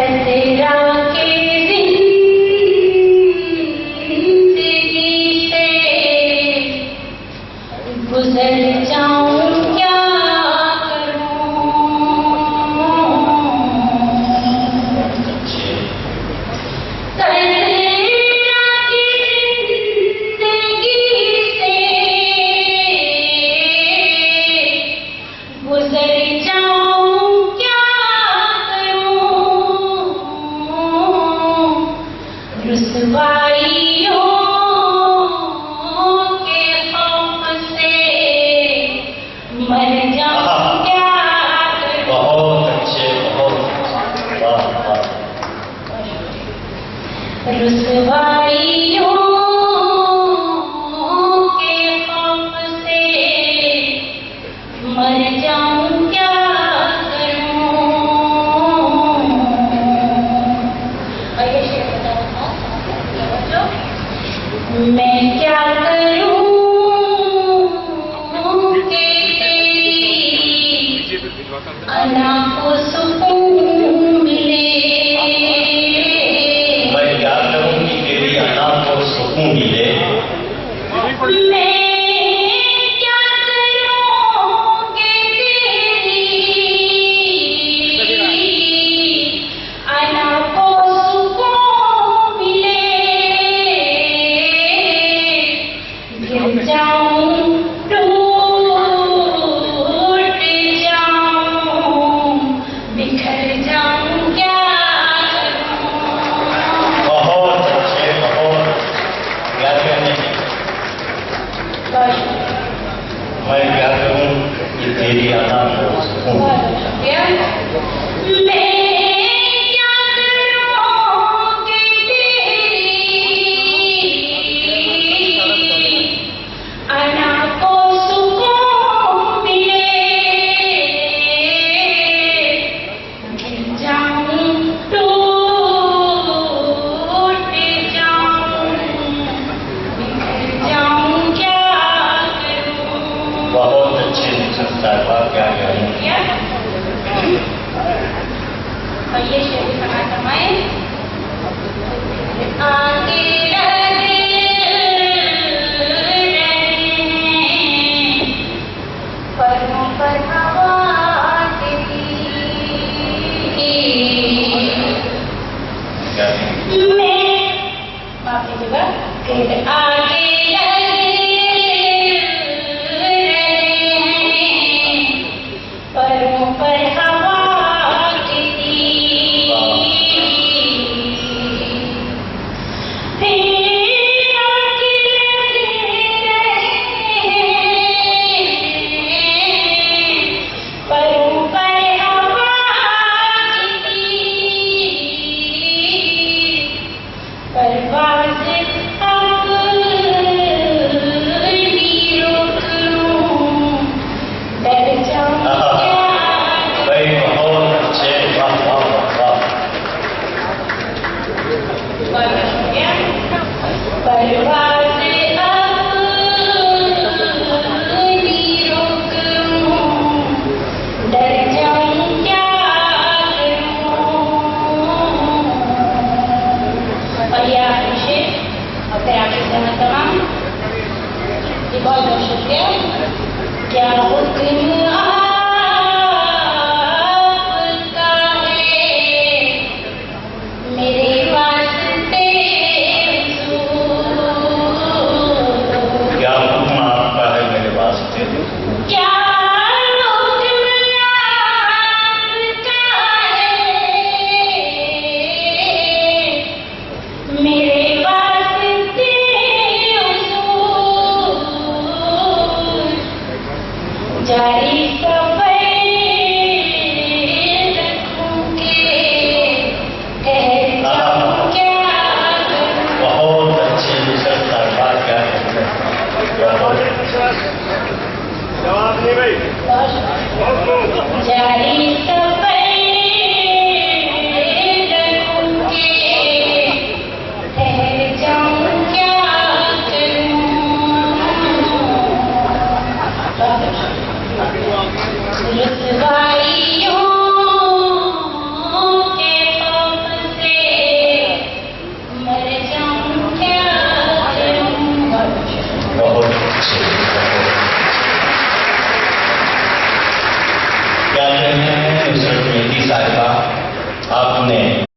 ससुरा के जिंदगी से गुजर जाऊं क्या रुसवाइयों के खौफ से मर जाऊं क्या करूं। बहुत अच्छे, बहुत वाह वाह। रुसवाइयों के खौफ से मर जाऊं क्या करूं। और ये शेर बताओ मैं क्या करूं कि तेरी अना को सुकून मिले। मैं क्या करूं कि तेरी अना को सुकून मिले। मैं क्या करूं कि तेरी अना को सुकून मिले। गिर जाऊं टूट जाऊं बिखर जाऊं क्या करूं। बहुत अच्छे, बहुत। क्या कहने मैं क्या करूं कि तेरी अना को सुकून मिले। मैं क्या करूं कि तेरी अना को सुकून मिले। गिर जाऊं टूट जाऊं बिखर जाऊं क्या करूं। बहुत अच्छे साहिबा, क्या कहूं। और ये शेर कहा समाए आगे रहे परों पर हवा तेरी। क्या कहूं। मैं माफ कीजिएगा फिर आगे परों पर हवा तेरी। फिर आगे परों पर हवा तेरी। परवाज़ अपनी रोक लूं डर जाऊं क्या। भाई बहुत अच्छे, वाह वाह वाह। परवाज़ अपनी रोक लूं डर जाऊं क्या करूं। और ये आखिरी शेर और फिर आखिर समय तमाम। ये बहुत बहुत शुक्रिया। क्या हुक्म आपका है मेरे वास्ते हुजूर। क्या हुक्म आपका है मेरे वास्ते। क्या हुक्म आपका है मेरे वास्ते हुजूर। जारी सफर रखूंगे ठहर जाऊं क्या करूं। बहुत अच्छे साहिबा, क्या कहते हैं। जवाब नहीं भाई। जारी सफर रखूंगे ठहर जाऊं क्या करूं। रुसवाइयों के खौफ 65 मेहंदी साहिबा आपने